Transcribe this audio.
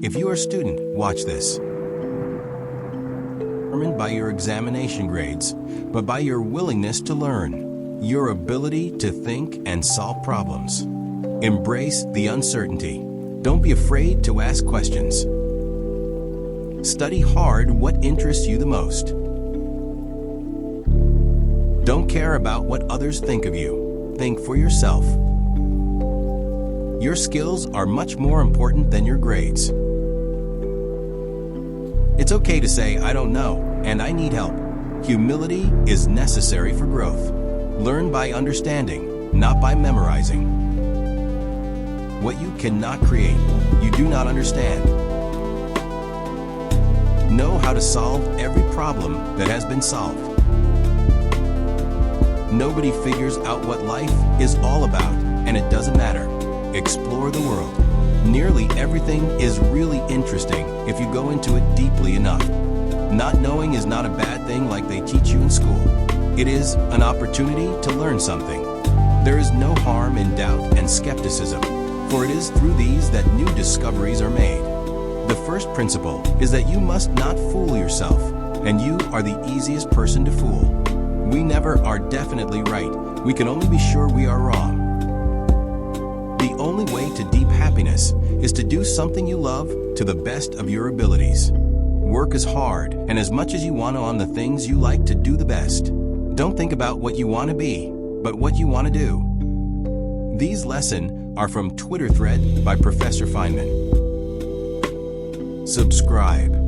If you are a student, watch this. Determined by your examination grades, but by your willingness to learn, your ability to think and solve problems. Embrace the uncertainty. Don't be afraid to ask questions. Study hard what interests you the most. Don't care about what others think of you. Think for yourself. Your skills are much more important than your grades. It's okay to say, I don't know, and I need help. Humility is necessary for growth. Learn by understanding, not by memorizing. What you cannot create, you do not understand. Know how to solve every problem that has been solved. Nobody figures out what life is all about, and it doesn't matter. Explore the world. Nearly everything is really interesting if you go into it deeply enough. Not knowing is not a bad thing like they teach you in school. It is an opportunity to learn something. There is no harm in doubt and skepticism, for it is through these that new discoveries are made. The first principle is that you must not fool yourself, and you are the easiest person to fool. We never are definitely right. We can only be sure we are wrong. The only way to deep happiness is to do something you love to the best of your abilities. Work as hard and as much as you want on the things you like to do the best. Don't think about what you want to be, but what you want to do. These lessons are from Twitter thread by Professor Feynman. Subscribe.